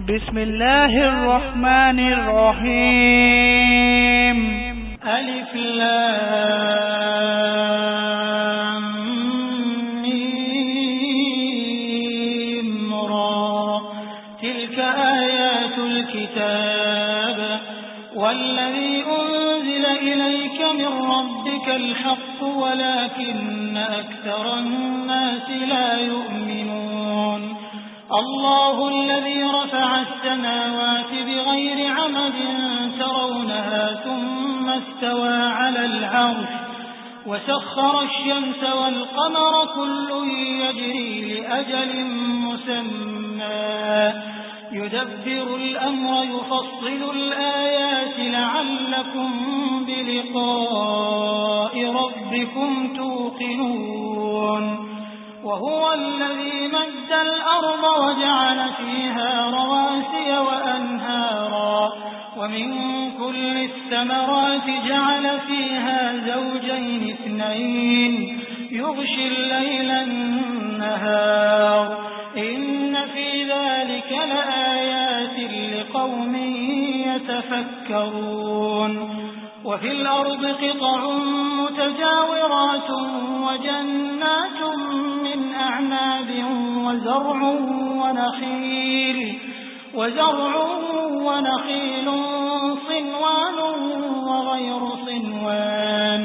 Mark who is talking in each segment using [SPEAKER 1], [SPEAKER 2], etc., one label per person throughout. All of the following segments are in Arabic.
[SPEAKER 1] بسم الله الرحمن الرحيم.
[SPEAKER 2] ألف لام ميم را. تلك آيات الكتاب والذي أنزل إليك من ربك الحق ولكن أكثر الناس لا يؤمنون. الله الذي رفع السماوات بغير عمد ترونها ثم استوى على العرش وسخر الشمس والقمر كل يجري لأجل مسمى يدبر الأمر يفصل الآيات لعلكم بلقاء ربكم توقنون. وهو الذي مد الأرض وجعل فيها رواسي وأنهارا ومن كل الثمرات جعل فيها زوجين اثنين يغشي الليل النهار إن في ذلك لآيات لقوم يتفكرون. وفي الأرض قطع متجاورات وجنات من أعناب وزرع ونخيل صنوان وغير صنوان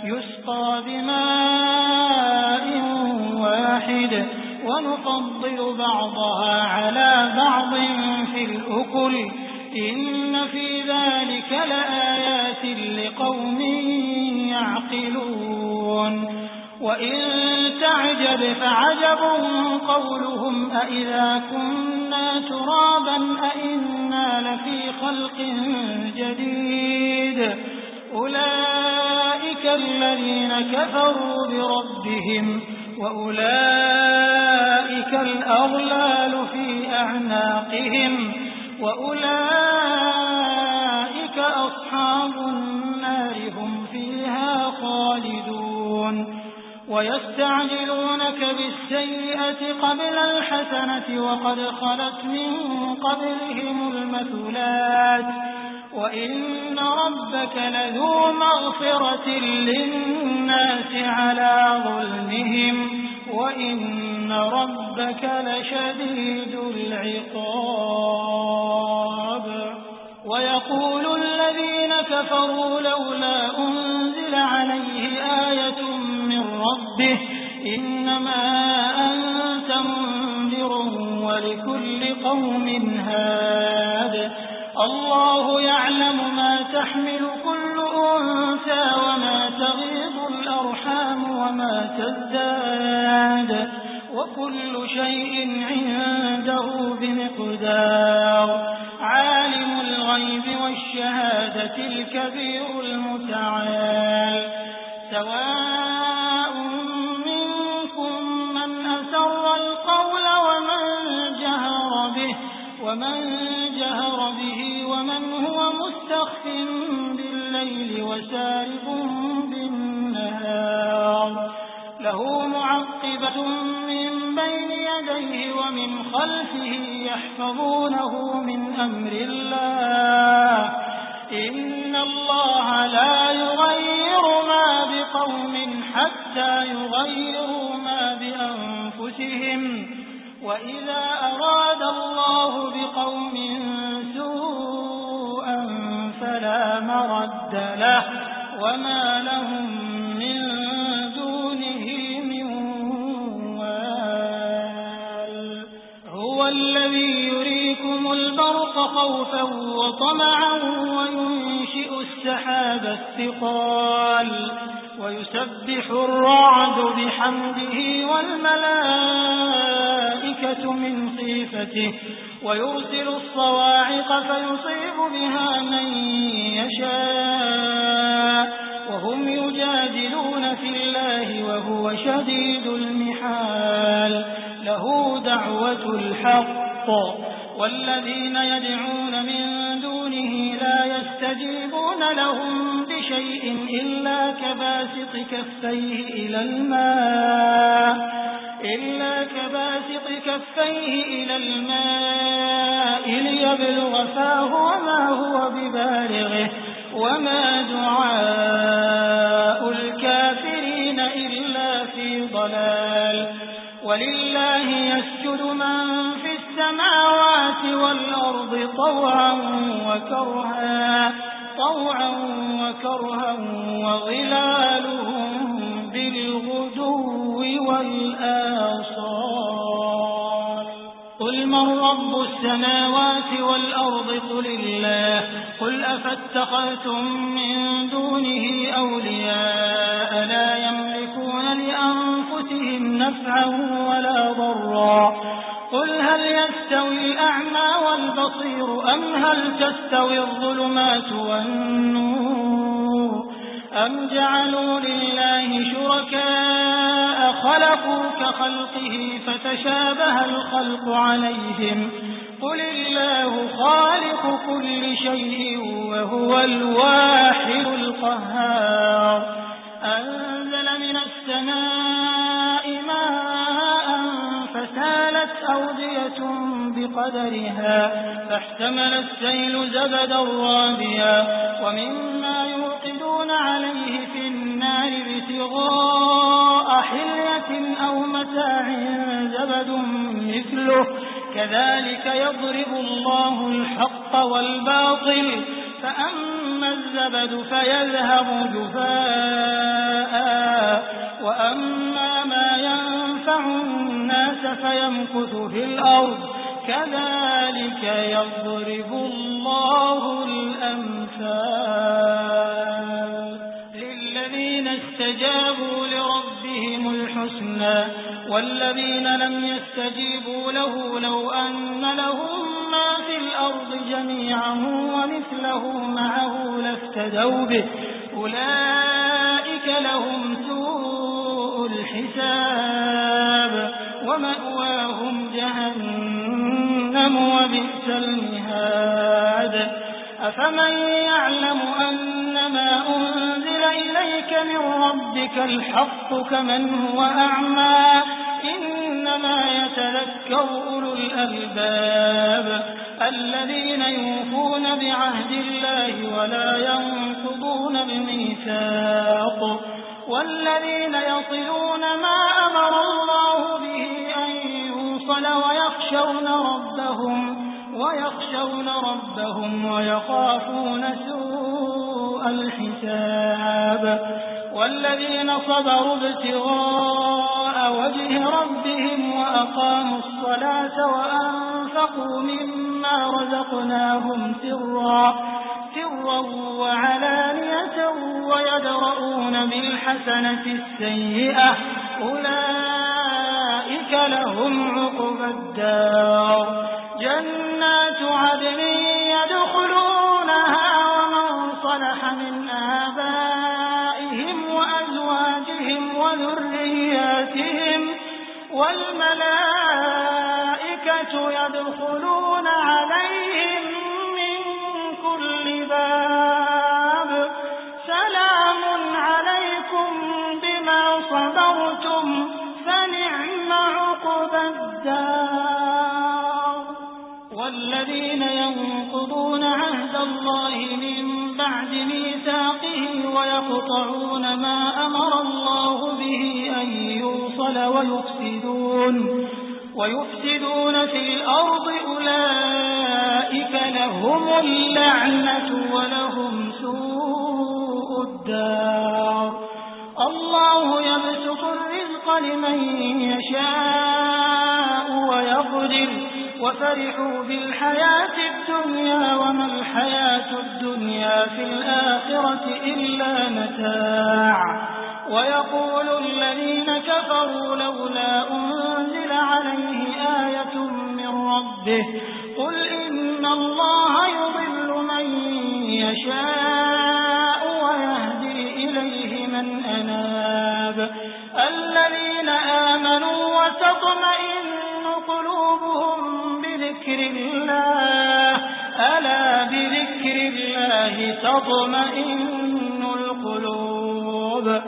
[SPEAKER 2] يسقى بماء واحد ونفضل بعضها على بعض في الأكل إن في ذلك لآيات لقوم يعقلون. وإن تعجب فعجب قولهم أإذا كنا ترابا أإنا لفي خلق جديد أولئك الذين كفروا بربهم وأولئك الأغلال في أعناقهم وأولئك أصحاب النار هم فيها خالدون. ويستعجلونك بالسيئة قبل الحسنة وقد خلت من قبلهم المثلات وإن ربك لذو مغفرة للناس على ظلمهم وإن ربك لشديد العقاب. ويقول الذين كفروا لولا أنزل عليه آية من ربه إنما أنت منذر ولكل قوم هاد. الله يعلم ما تحمل كل أنثى وما تغيض الأرحام وما تزداد وكل شيء عنده بمقدار. عالم الغيب والشهادة الكبير المتعال. سواء منكم من أسر القول ومن جهر به ومن هو مستخف بالليل وسارب بالنهار. له معقبة من بين يديه ومن خلفه يحفظونه من أمر الله إن الله لا يغير ما بقوم حتى يغيروا ما بأنفسهم وإذا أراد الله بقوم سوءا فلا مرد له وما لهم من دونه من وال. هو الذي يريكم البرق خوفا وطمعا وينشئ السحاب الثقال ويسبح الرعد بحمده والملائكة من خيفته ويرسل الصواعق فيصيب بها من يشاء وهم يجادلون في الله وهو شديد المحال. له دعوة الحق والذين يدعون من دونه لا يستجيبون لهم بشيء إلا كباسط كفيه إلى الماء ليبلغ فاه وما هو ببالغه وما دعاء الكافرين إلا في ضلال ولله يسجد من في السماوات والأرض طوعا وكرها وظلالهم بالغدو والآصال قل من رب السماوات والأرض قل الله قل أفاتخذتم من دونه أولياء لا يملكون لأنفسهم نفعا ولا ضرا قل هل يستوي الأعمى والبصير أم هل تستوي الظلمات والنور أم جعلوا لله شركاء خلقوا كخلقه فتشابه الخلق عليهم قل الله خالق كل شيء وهو الواحد القهار أنزل من السماء ماء فسالت أودية بقدرها فاحتمل السيل زبدا رابيا ومما يوقدون عليه في النار ابتغاء حلية أو متاع زبد مثله كذلك يضرب الله الحق والباطل فأما الزبد فيذهب جفاء وأما ما ينفع الناس فيمكث في الأرض كذلك يضرب الله الأمثال للذين استجابوا لربهم الحسنى والذين لم يستجيبوا له لو أن لهم ما في الأرض جميعا ومثله معه لافتدوا به أولئك لهم سوء الحساب ومأواهم جهنم وبئس المهاد أفمن يعلم أنما أنزل إليك من ربك الحق كمن هو أعمى إنما يتذكر أولو الألباب الذين يوفون بعهد الله ولا ينقضون الميثاق والذين يصلون ما أمر الله به أن يوصل ويخشون ربهم ويخافون سوء الحساب والذين صبروا ابتغاء وجه ربهم وأقاموا الصلاة وأنفقوا مما رزقناهم سرا وعلانية ويدرؤون بالحسنة السيئة أولئك لهم عقبى الدار جنات عدن يدخلونها ومن صلح من آبائهم وأزواجهم وذرياتهم والملائكة يدخلون عليهم من كل باب سلام عليكم بما صبرتم فنعم عقبى الدار والذين ينقضون عهد الله من بعد ميثاقه ويقطعون ما أمر الله به أن يوصل ويفسدون في الأرض أولئك لهم اللعنة ولهم سوء الدار الله يبسط الرزق لمن يشاء ويقدر وفرحوا بالحياة الدنيا وما الحياة الدنيا في الآخرة إلا متاع ويقول الذين كفروا لولا أنزل عليه آية من ربه قل إن الله يضل من يشاء ويهدي إليه من أناب الذين آمنوا وتطمئن قلوبهم بذكر الله ألا بذكر الله تطمئن القلوب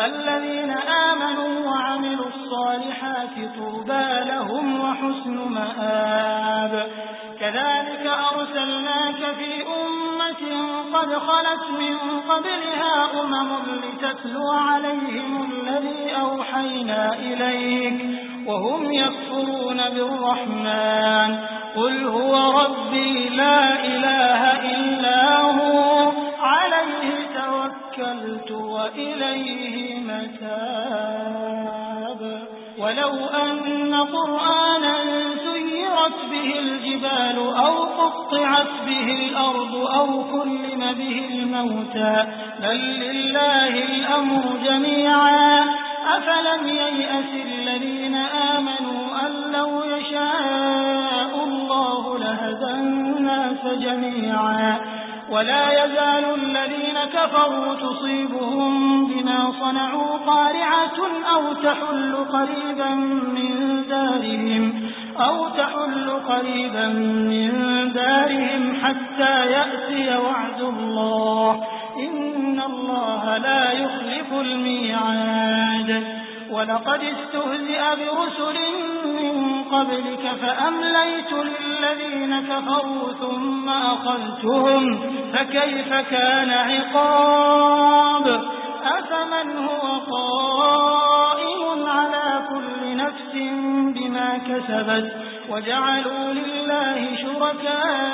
[SPEAKER 2] الذين آمنوا وعملوا الصالحات طوبى لهم وحسن مآب وكذلك أرسلناك في أمة قد خلت من قبلها لتتلو عليهم الذي أوحينا إليك وهم يكفرون بالرحمن قل هو ربي لا إله إلا هو عليه توكلت وإليه متاب ولو أن قرآنا سيرت به الجبال أو قطعت به الأرض أو كلم به الموتى بل لله الأمر جميعا أفلم ييأس الذين آمنوا أن لو يشاء الله لهدى الناس جميعا ولا يزال الذين كفروا تصيبهم بما صنعوا قارعة أو تحل قريبا من دارهم حتى يأتي وعد الله إن الله لا يخلف الميعاد ولقد استهزئ برسل من قبلك فأمليت للذين كفروا ثم أخذتهم فكيف كان عقاب أفمن هو قائم على كل نفس بما كسبت وجعلوا لله شركاء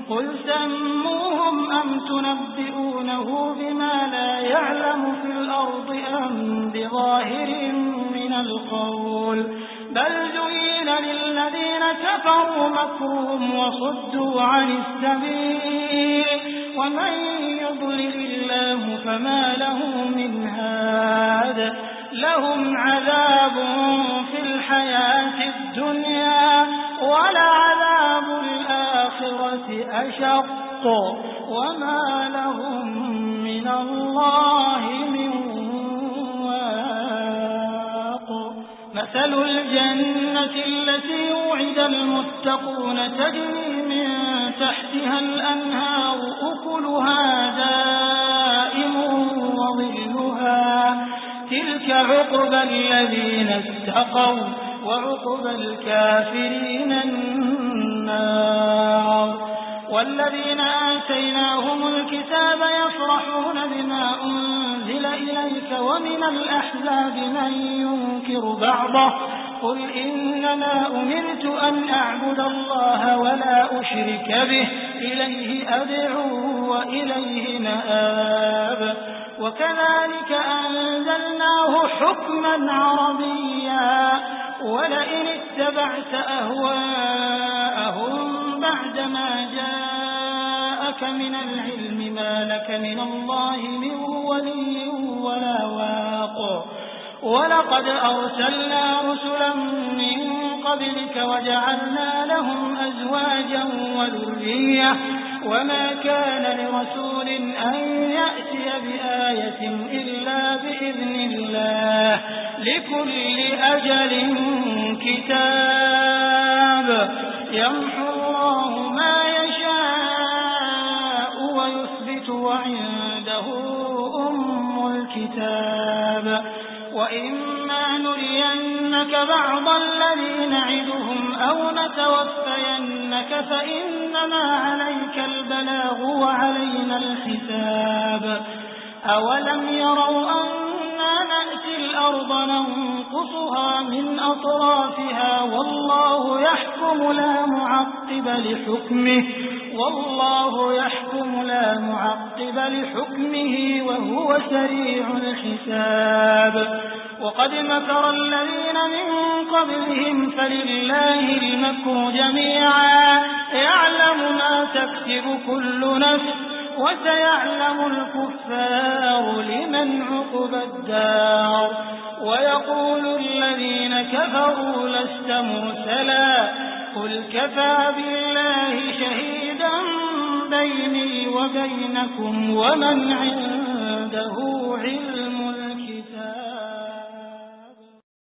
[SPEAKER 2] قل سموهم أم تنبئونه بما لا يعلم في الأرض أم بظاهر من القول بل زين للذين كفروا مكرهم وصدوا عن السبيل ومن يضلل الله فما له من هاد لهم عذاب في الحياة الدنيا ولعذاب الآخرة أشق وما لهم من الله من واق مثل الجنة التي وعد المتقون تجري من تحتها الأنهار أكلها دائم وظلها تلك عقبى الذين اتقوا وعقبى الكافرين النار والذين آتيناهم الكتاب يفرحون بما أنزل إليك ومن الأحزاب من ينكر بعضه قل إنما أمرت أن أعبد الله ولا أشرك به إليه أدعو وإليه مآب وكذلك أنزلناه حكما عربيا ولئن اتبعت أهواءهم بعدما جاءك من العلم ما لك من الله من ولي ولا واق ولقد أرسلنا رسلا من قبلك وجعلنا لهم أزواجا وذرية وما كان لرسول أن يأتي بآية إلا بإذن الله لكل أجل كتاب يمحو الله ما يشاء ويثبت وعنده أم الكتاب وإما نرينك بعض الذي نعدهم أو نتوفينك فإنما عليك البلاغ وعلينا الحساب أولم يروا أنا نأتي الأرض ننقصها من أطرافها والله يحكم لا معقب لحكمه وهو سريع الحساب وقد مكر الذين من قبلهم فلله المكر جميعا يعلم ما تكسب كل نفس وسيعلم الكفار لمن عقبى الدار ويقول الذين كفروا لست مرسلا قل كفى بالله شهيدا بيني وبينكم ومن عنده علم